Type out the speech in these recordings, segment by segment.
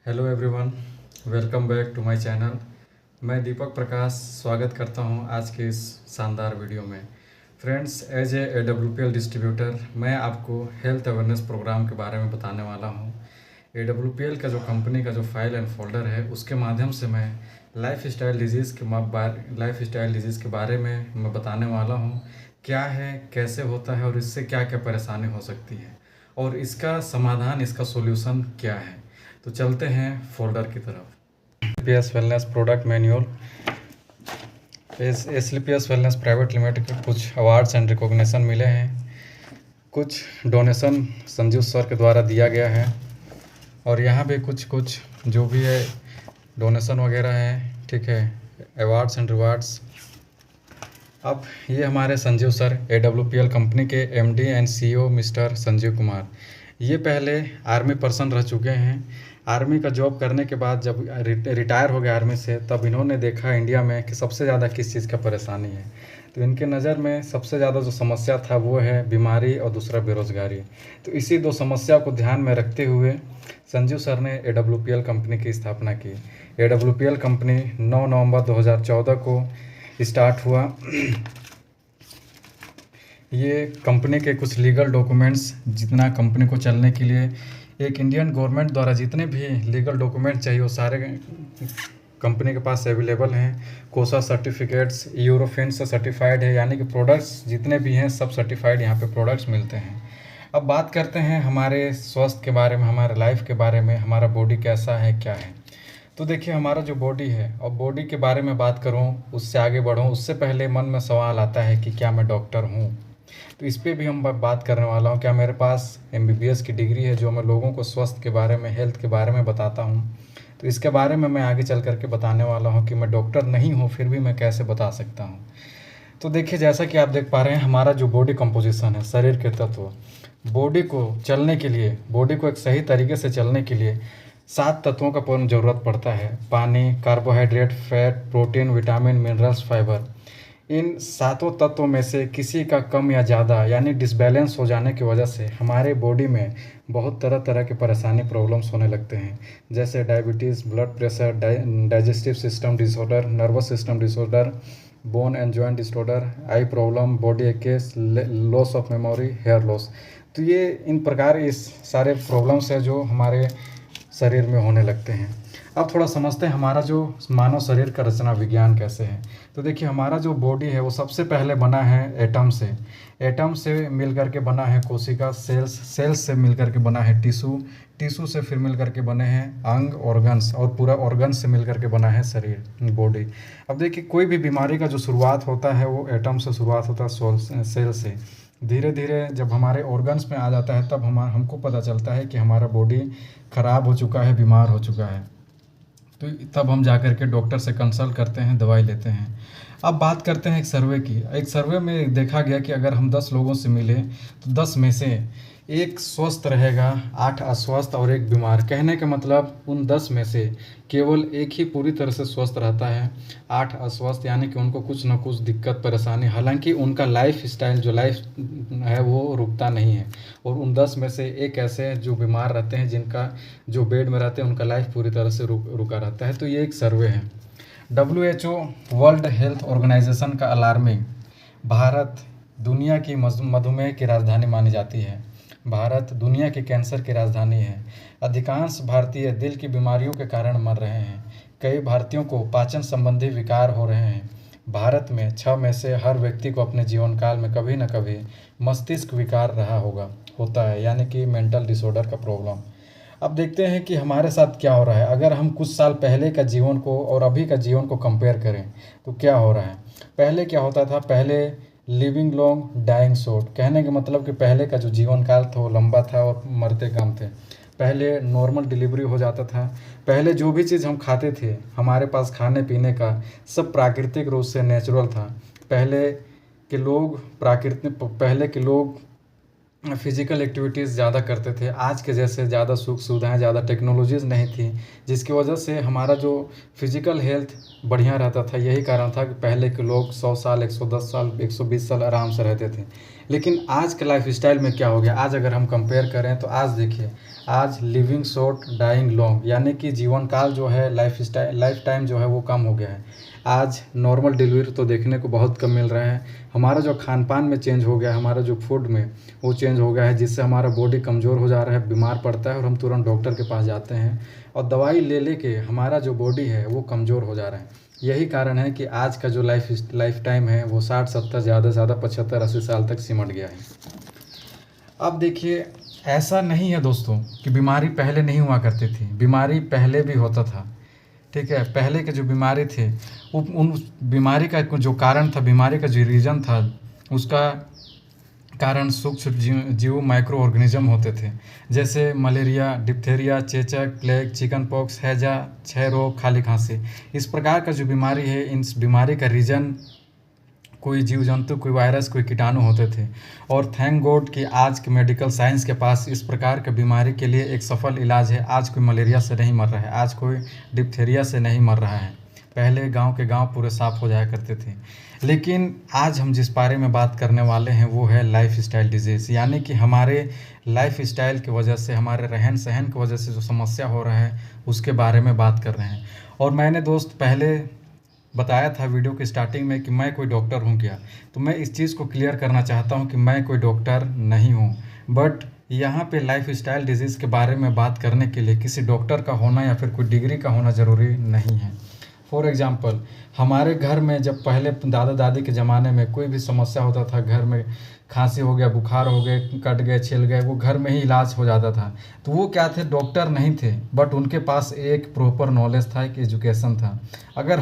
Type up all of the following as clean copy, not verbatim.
Hello everyone, welcome back to my channel. मैं दीपक प्रकाश स्वागत करता हूं आज के इस शानदार वीडियो में। Friends, as a AWPL distributor मैं आपको हेल्थ अवेयरनेस प्रोग्राम के बारे में बताने वाला हूं। AWPL का जो कंपनी का जो फाइल एंड फोल्डर है उसके माध्यम से मैं लाइफ स्टाइल डिजीज़ के बारे में मैं बताने वाला हूं। क्या है, कैसे होता है और इससे क्या क्या परेशानी हो सकती है और इसका समाधान, इसका सॉल्यूशन क्या है। तो चलते हैं फोल्डर की तरफ। एसलीपीएस वेलनेस प्रोडक्ट मैन्युअल। एसलीपीएस वेलनेस प्राइवेट लिमिटेड के कुछ अवार्ड्स एंड रिकॉग्निशन मिले हैं, कुछ डोनेशन संजीव सर के द्वारा दिया गया है और यहाँ भी कुछ जो भी है डोनेशन वगैरह है, ठीक है, अवार्ड्स एंड रिवार्ड्स। अब ये हमारे संजीव सर, AWPL कंपनी के MD and CEO mister Sanjeev Kumar. ये पहले आर्मी पर्सन रह चुके हैं। आर्मी का जॉब करने के बाद जब रिटायर हो गए आर्मी से, तब इन्होंने देखा इंडिया में कि सबसे ज़्यादा किस चीज़ का परेशानी है। तो इनके नज़र में सबसे ज़्यादा जो समस्या था वो है बीमारी और दूसरा बेरोज़गारी। तो इसी दो समस्या को ध्यान में रखते हुए संजीव सर ने AWPL कंपनी की स्थापना की। AWPL कंपनी 9 नवंबर 2014 को स्टार्ट हुआ। ये कंपनी के कुछ लीगल डॉक्यूमेंट्स, जितना कंपनी को चलने के लिए एक इंडियन गवर्नमेंट द्वारा जितने भी लीगल डॉक्यूमेंट चाहिए वो सारे कंपनी के पास अवेलेबल हैं। कोसा सर्टिफिकेट्स, यूरोफिन से सर्टिफाइड है, यानी कि प्रोडक्ट्स जितने भी हैं सब सर्टिफाइड यहाँ पे प्रोडक्ट्स मिलते हैं। अब बात करते हैं हमारे स्वास्थ्य के बारे में, हमारे लाइफ के बारे में, हमारा बॉडी कैसा है, क्या है। तो देखिए, हमारा जो बॉडी है, और बॉडी के बारे में बात करूं, उससे आगे बढ़ूं उससे पहले मन में सवाल आता है कि क्या मैं डॉक्टर हूं। तो इस पे भी हम बात करने वाला हूं। क्या मेरे पास MBBS की डिग्री है जो मैं लोगों को स्वास्थ्य के बारे में, हेल्थ के बारे में बताता हूं। तो इसके बारे में मैं आगे चल करके बताने वाला हूं कि मैं डॉक्टर नहीं हूं फिर भी मैं कैसे बता सकता हूं। तो देखिए, जैसा कि आप देख पा रहे हैं, हमारा जो बॉडी कंपोजिशन है, शरीर के तत्व, बॉडी को चलने के लिए, बॉडी को एक सही तरीके से चलने के लिए 7 तत्वों का पूर्ण ज़रूरत पड़ता है। पानी, carbohydrate, fat, protein, vitamin, minerals, fibre. इन 7 तत्वों में से किसी का कम या ज़्यादा यानी डिसबैलेंस हो जाने की वजह से हमारे बॉडी में बहुत तरह तरह के परेशानी, प्रॉब्लम्स होने लगते हैं, जैसे diabetes, blood pressure, digestive system disorder, nervous system disorder, bone and joint disorder, eye problem, body aches, loss of memory, hair loss. तो ये इन प्रकार इस सारे प्रॉब्लम्स हैं जो हमारे शरीर में होने लगते हैं। अब थोड़ा समझते हैं हमारा जो मानव शरीर का रचना विज्ञान कैसे है। तो देखिए, हमारा जो बॉडी है वो सबसे पहले बना है एटम से। एटम से मिलकर के बना है कोशिका, सेल्स से मिलकर के बना है टिश्यू से फिर मिलकर के बने हैं अंग, ऑर्गन्स, और पूरा ऑर्गन्स से मिलकर के बना है शरीर, बॉडी। अब देखिए, कोई भी बीमारी का जो शुरुआत होता है वो एटम से शुरुआत होता है, सेल से। धीरे धीरे जब हमारे ऑर्गन्स में आ जाता है तब हमको पता चलता है कि हमारा बॉडी ख़राब हो चुका है, बीमार हो चुका है। तो तब हम जा कर के डॉक्टर से कंसल्ट करते हैं, दवाई लेते हैं। अब बात करते हैं एक सर्वे की। एक सर्वे में देखा गया कि अगर हम 10 लोगों से मिले तो 10 में से एक स्वस्थ रहेगा, 8 अस्वस्थ और एक बीमार। कहने का मतलब उन 10 में से केवल एक ही पूरी तरह से स्वस्थ रहता है, 8 अस्वस्थ, यानी कि उनको कुछ ना कुछ दिक्कत परेशानी, हालांकि उनका लाइफ स्टाइल जो लाइफ है वो रुकता नहीं है। और उन 10 में से एक ऐसे हैं जो बीमार रहते हैं, जिनका जो बेड में रहते हैं उनका लाइफ पूरी तरह से रुका रहता है। तो ये एक सर्वे है। WHO वर्ल्ड हेल्थ ऑर्गेनाइजेशन का अलार्मिंग, भारत दुनिया की मधुमेह की राजधानी मानी जाती है। भारत दुनिया की कैंसर की राजधानी है। अधिकांश भारतीय दिल की बीमारियों के कारण मर रहे हैं। कई भारतीयों को पाचन संबंधी विकार हो रहे हैं। भारत में 6 में से हर व्यक्ति को अपने जीवन काल में कभी न कभी मस्तिष्क विकार रहा होता है, यानी कि मेंटल डिसऑर्डर का प्रॉब्लम। अब देखते हैं कि हमारे साथ क्या हो रहा है। अगर हम कुछ साल पहले का जीवन को और अभी का जीवन को कंपेयर करें तो क्या हो रहा है। पहले क्या होता था, पहले लिविंग लॉन्ग डाइंग शॉर्ट, कहने का मतलब कि पहले का जो जीवन काल था वो लंबा था और मरते कम थे। पहले नॉर्मल डिलीवरी हो जाता था। पहले जो भी चीज़ हम खाते थे, हमारे पास खाने पीने का सब प्राकृतिक रूप से नेचुरल था। पहले के लोग फिज़िकल एक्टिविटीज़ ज़्यादा करते थे। आज के जैसे ज़्यादा सुख सुविधाएं, ज़्यादा टेक्नोलॉजीज़ नहीं थी, जिसकी वजह से हमारा जो फिज़िकल हेल्थ बढ़िया रहता था। यही कारण था कि पहले के लोग 100 साल, 110 साल, 120 साल आराम से रहते थे। लेकिन आज के लाइफ स्टाइल में क्या हो गया, आज अगर हम कंपेयर करें तो आज देखिए, आज लिविंग शॉर्ट डाइंग लॉन्ग, यानी कि जीवन काल जो है, लाइफ टाइम जो है वो कम हो गया है। आज नॉर्मल डिलीवरी तो देखने को बहुत कम मिल रहा है। हमारा जो खान पान में चेंज हो गया है, हमारा जो फूड में वो चेंज हो गया है, जिससे हमारा बॉडी कमज़ोर हो जा रहा है, बीमार पड़ता है और हम तुरंत डॉक्टर के पास जाते हैं और दवाई ले के हमारा जो बॉडी है वो कमज़ोर हो जा रहा है। यही कारण है कि आज का जो लाइफ टाइम है वो 60-70, ज़्यादा से ज़्यादा 75-80 साल तक सिमट गया है। अब देखिए, ऐसा नहीं है दोस्तों कि बीमारी पहले नहीं हुआ करती थी, बीमारी पहले भी होता था। ठीक है, पहले के जो बीमारी थे उन बीमारी का जो कारण था, बीमारी का जो रीज़न था, उसका कारण सूक्ष्म जीव माइक्रो ऑर्गेनिज्म होते थे, जैसे मलेरिया, डिप्थेरिया, चेचक, प्लेग, चिकन पॉक्स, हैजा, क्षय रोग, खाली खांसी। इस प्रकार का जो बीमारी है, इन बीमारी का रीज़न कोई जीव जंतु, कोई वायरस, कोई कीटाणु होते थे। और थैंक गॉड कि आज के मेडिकल साइंस के पास इस प्रकार के बीमारी के लिए एक सफल इलाज है। आज कोई मलेरिया से नहीं मर रहा है, आज कोई डिप्थेरिया से नहीं मर रहा है। पहले गांव के गांव पूरे साफ़ हो जाया करते थे। लेकिन आज हम जिस बारे में बात करने वाले हैं वो है लाइफ स्टाइल डिजीज़, यानी कि हमारे लाइफ स्टाइल की वजह से, हमारे रहन सहन की वजह से जो समस्या हो रहा है उसके बारे में बात कर रहे हैं। और मैंने दोस्त पहले बताया था वीडियो की स्टार्टिंग में कि मैं कोई डॉक्टर हूँ क्या, तो मैं इस चीज़ को क्लियर करना चाहता हूँ कि मैं कोई डॉक्टर नहीं हूँ। बट यहाँ पे लाइफ स्टाइल डिजीज़ के बारे में बात करने के लिए किसी डॉक्टर का होना या फिर कोई डिग्री का होना ज़रूरी नहीं है। फॉर एग्ज़ाम्पल, हमारे घर में जब पहले दादा दादी के ज़माने में कोई भी समस्या होता था, घर में खांसी हो गया, बुखार हो गए, कट गए, छिल गए, वो घर में ही इलाज हो जाता था। तो वो क्या थे, डॉक्टर नहीं थे, बट उनके पास एक प्रॉपर नॉलेज था, एक एजुकेशन था। अगर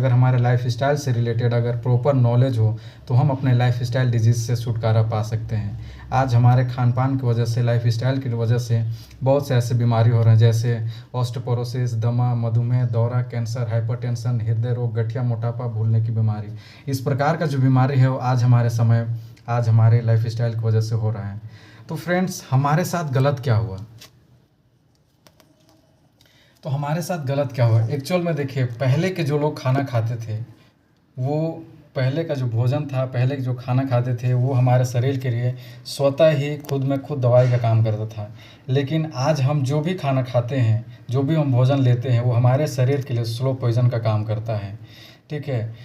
हमारे लाइफ स्टाइल से रिलेटेड अगर प्रॉपर नॉलेज हो तो हम अपने लाइफ स्टाइल डिजीज़ से छुटकारा पा सकते हैं। आज हमारे खान पान की वजह से, लाइफ स्टाइल की वजह से बहुत से ऐसे बीमारी हो रहे हैं, जैसे ऑस्टियोपोरोसिस, दमा, मधुमेह, दौरा, कैंसर, हाइपरटेंशन, हृदय रोग, गठिया, मोटापा, भूलने की बीमारी। इस प्रकार का जो बीमारी है वो आज हमारे लाइफ स्टाइल की वजह से हो रहा है। तो फ्रेंड्स, हमारे साथ गलत क्या हुआ? एक्चुअल में देखिए, पहले के जो लोग खाना खाते थे, वो पहले का जो भोजन था, पहले के जो खाना खाते थे, वो हमारे शरीर के लिए स्वतः ही खुद में खुद दवाई का काम करता था। लेकिन आज हम जो भी खाना खाते हैं, जो भी हम भोजन लेते हैं, वो हमारे शरीर के लिए स्लो पॉइजन का काम करता है। ठीक है,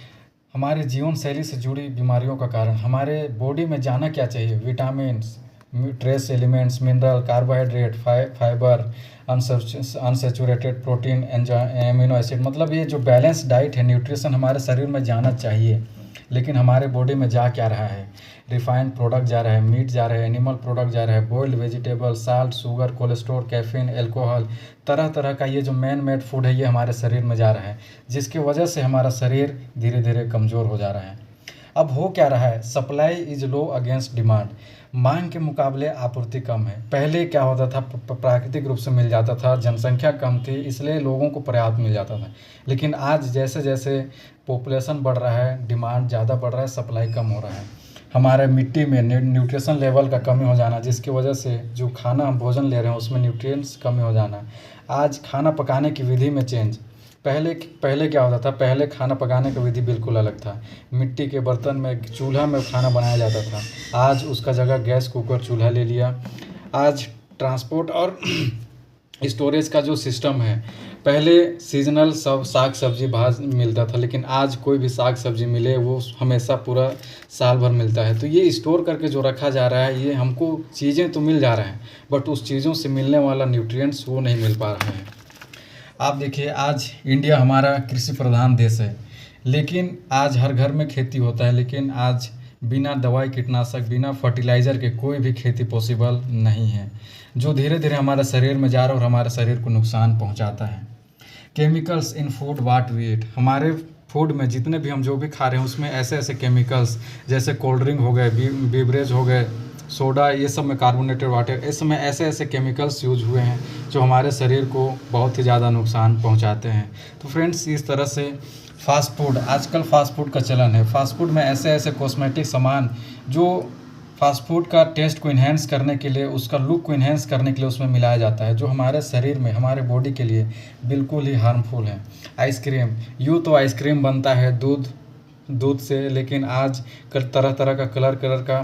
हमारे जीवन शैली से जुड़ी बीमारियों का कारण, हमारे बॉडी में जाना क्या चाहिए, vitamins, trace elements, mineral, carbohydrate, fibre, unsaturated protein, amino acid, मतलब ये जो बैलेंस डाइट है, न्यूट्रिशन हमारे शरीर में जाना चाहिए। लेकिन हमारे बॉडी में जा क्या रहा है, रिफाइंड प्रोडक्ट जा रहा है, मीट जा रहा है, एनिमल प्रोडक्ट जा रहा है, boiled vegetable, salt, sugar, cholesterol, caffeine, alcohol, तरह तरह का ये जो मैन मेड फूड है, ये हमारे शरीर में जा रहा है, जिसकी वजह से हमारा शरीर धीरे धीरे कमज़ोर हो जा रहा है। अब हो क्या रहा है, supply is low against demand, मांग के मुकाबले आपूर्ति कम है। पहले क्या होता था, प्राकृतिक रूप से मिल जाता था, जनसंख्या कम थी, इसलिए लोगों को पर्याप्त मिल जाता था। लेकिन आज जैसे जैसे पॉपुलेशन बढ़ रहा है, डिमांड ज़्यादा बढ़ रहा है, सप्लाई कम हो रहा है। हमारे मिट्टी में न्यूट्रिशन लेवल का कमी हो जाना, जिसकी वजह से जो खाना हम भोजन ले रहे हैं उसमें न्यूट्रिएंट्स कमी हो जाना। आज खाना पकाने की विधि में चेंज, पहले क्या होता था, पहले खाना पकाने का विधि बिल्कुल अलग था। मिट्टी के बर्तन में, चूल्हा में खाना बनाया जाता था। आज उसका जगह गैस कुकर, चूल्हा ले लिया। आज ट्रांसपोर्ट और स्टोरेज का जो सिस्टम है, पहले सीजनल सब साग सब्जी मिलता था, लेकिन आज कोई भी साग सब्जी मिले वो हमेशा पूरा साल भर मिलता है। तो ये स्टोर करके जो रखा जा रहा है, ये हमको चीज़ें तो मिल जा रहा है, बट उस चीज़ों से मिलने वाला न्यूट्रिएंट्स वो नहीं मिल पा रहा है। आप देखिए, आज इंडिया हमारा कृषि प्रधान देश है, लेकिन आज हर घर में खेती होता है, लेकिन आज बिना दवाई, कीटनाशक, बिना फर्टिलाइज़र के कोई भी खेती पॉसिबल नहीं है, जो धीरे धीरे हमारे शरीर में जा रहा है और हमारे शरीर को नुकसान पहुंचाता है। Chemicals in food what we eat, हमारे फूड में जितने भी हम जो भी खा रहे हैं उसमें ऐसे ऐसे केमिकल्स, जैसे कोल्ड ड्रिंक हो गए, बीवरेज हो गए, सोडा, ये सब में कार्बोनेटेड वाटर, इसमें ऐसे ऐसे केमिकल्स यूज हुए हैं जो हमारे शरीर को बहुत ही ज़्यादा नुकसान पहुंचाते हैं। तो फ्रेंड्स, इस तरह से फास्ट फूड, आजकल फास्ट फूड का चलन है। फास्ट फूड में ऐसे ऐसे कॉस्मेटिक सामान जो फास्ट फूड का टेस्ट को इन्हेंस करने के लिए, उसका लुक को इन्हेंस करने के लिए उसमें मिलाया जाता है, जो हमारे शरीर में, हमारे बॉडी के लिए बिल्कुल ही हार्मफुल है। आइसक्रीम, यूँ तो आइसक्रीम बनता है दूध से, लेकिन आज तरह तरह का कलर का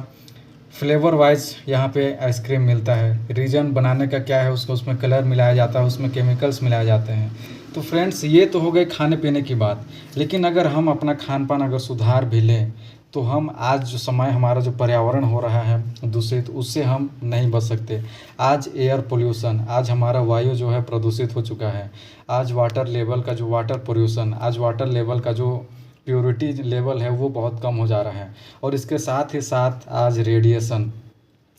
फ्लेवर वाइज यहाँ पे आइसक्रीम मिलता है। रीज़न बनाने का क्या है, उसको उसमें कलर मिलाया जाता है, उसमें केमिकल्स मिलाए जाते हैं। तो फ्रेंड्स ये तो हो गई खाने पीने की बात, लेकिन अगर हम अपना खान पान अगर सुधार भी लें तो हम आज जो समय हमारा जो पर्यावरण हो रहा है दूषित, उससे हम नहीं बच सकते। आज एयर पोल्यूशन, आज हमारा वायु जो है प्रदूषित हो चुका है। आज वाटर लेवल का जो वाटर पोल्यूशन, आज वाटर लेवल का जो प्योरिटी लेवल है वो बहुत कम हो जा रहा है। और इसके साथ ही साथ आज रेडिएशन,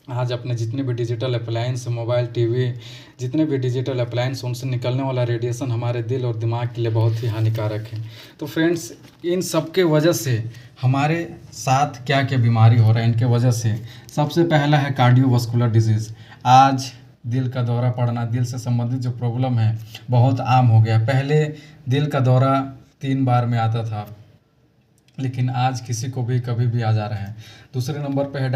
आज अपने जितने भी डिजिटल अप्लायंस, मोबाइल, टीवी, जितने भी डिजिटल अप्लायंस, उनसे निकलने वाला रेडिएशन हमारे दिल और दिमाग के लिए बहुत ही हानिकारक है। तो फ्रेंड्स इन सब के वजह से हमारे साथ क्या क्या बीमारी हो रहा है, इनके वजह से सबसे पहला है कार्डियोवास्कुलर डिजीज़। आज दिल का दौरा पड़ना, दिल से संबंधित जो प्रॉब्लम है बहुत आम हो गया। पहले दिल का दौरा 3 बार में आता था, लेकिन आज किसी को भी कभी भी आ जा रहा है। दूसरे नंबर पे है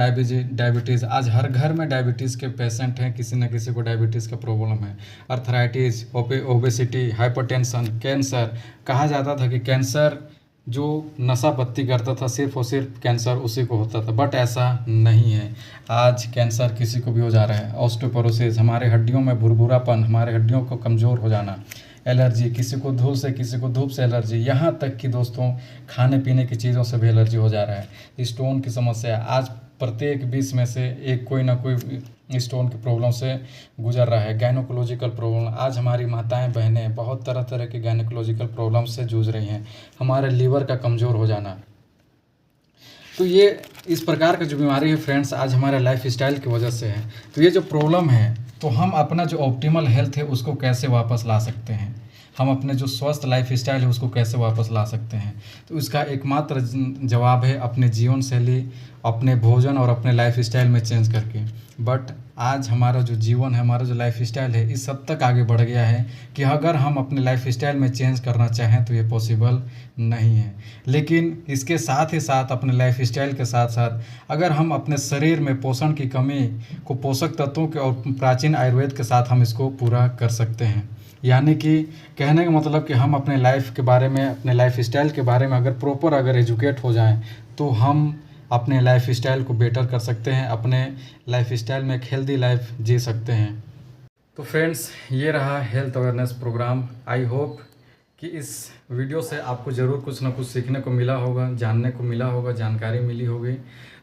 डायबिटीज़। आज हर घर में डायबिटीज़ के पेशेंट हैं, किसी न किसी को डायबिटीज़ का प्रॉब्लम है। Arthritis, obesity, hypertension, cancer. कहा जाता था कि कैंसर जो नशा पत्ती करता था सिर्फ और सिर्फ कैंसर उसी को होता था, बट ऐसा नहीं है। आज कैंसर किसी को भी हो जा रहा है। ऑस्टियोपोरोसिस, हमारे हड्डियों में भुरभुरापन, हमारे हड्डियों को कमज़ोर हो जाना। एलर्जी, किसी को धूल से, किसी को धूप से एलर्जी, यहाँ तक कि दोस्तों खाने पीने की चीज़ों से भी एलर्जी हो जा रहा है। स्टोन की समस्या, आज प्रत्येक 20 में से एक कोई ना कोई स्टोन की प्रॉब्लम से गुजर रहा है। गायनोकोलॉजिकल प्रॉब्लम, आज हमारी माताएं बहनें बहुत तरह तरह की गायनोकोलॉजिकल प्रॉब्लम से जूझ रही हैं। हमारे लीवर का कमज़ोर हो जाना। तो ये इस प्रकार का जो बीमारी है फ्रेंड्स, आज हमारे लाइफ स्टाइल की वजह से है। तो ये जो प्रॉब्लम है, तो हम अपना जो ऑप्टिमल हेल्थ है उसको कैसे वापस ला सकते हैं, हम अपने जो स्वस्थ लाइफ स्टाइल है उसको कैसे वापस ला सकते हैं। तो इसका एकमात्र जवाब है अपने जीवन शैली, अपने भोजन और अपने लाइफ स्टाइल में चेंज करके। बट आज हमारा जो जीवन है, हमारा जो लाइफ स्टाइल है, इस हद तक आगे बढ़ गया है कि अगर हम अपने लाइफ स्टाइल में चेंज करना चाहें तो ये पॉसिबल नहीं है। लेकिन इसके साथ ही साथ, अपने लाइफ स्टाइल के साथ साथ, अगर हम अपने शरीर में पोषण की कमी को पोषक तत्वों के और प्राचीन आयुर्वेद के साथ हम इसको पूरा कर सकते हैं। यानी कि कहने का मतलब कि हम अपने लाइफ के बारे में, अपने लाइफ स्टाइल के बारे में अगर प्रॉपर अगर एजुकेट हो जाएं तो हम अपने लाइफ स्टाइल को बेटर कर सकते हैं, अपने लाइफ स्टाइल में एक हेल्दी लाइफ जी सकते हैं। तो फ्रेंड्स ये रहा health awareness program. I hope कि इस वीडियो से आपको ज़रूर कुछ ना कुछ सीखने को मिला होगा, जानने को मिला होगा, जानकारी मिली होगी।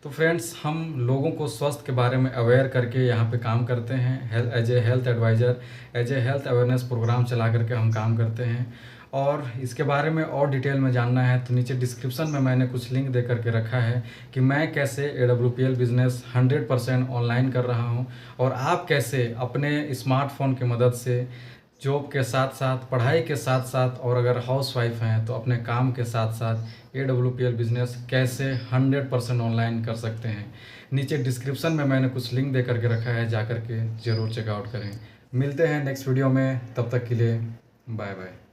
तो फ्रेंड्स हम लोगों को स्वास्थ्य के बारे में अवेयर करके यहाँ पे काम करते हैं। As a health advisor, as a health awareness program चला करके हम काम करते हैं। और इसके बारे में और डिटेल में जानना है तो नीचे डिस्क्रिप्शन में मैंने कुछ लिंक दे करके रखा है कि मैं कैसे AWPL बिज़नेस 100% ऑनलाइन कर रहा हूँ, और आप कैसे अपने स्मार्टफोन की मदद से जॉब के साथ साथ, पढ़ाई के साथ साथ, और अगर हाउसवाइफ हैं तो अपने काम के साथ साथ AWPL बिज़नेस कैसे 100% ऑनलाइन कर सकते हैं। नीचे डिस्क्रिप्शन में मैंने कुछ लिंक दे करके रखा है, जा कर के ज़रूर चेकआउट करें। मिलते हैं नेक्स्ट वीडियो में, तब तक के लिए बाय बाय।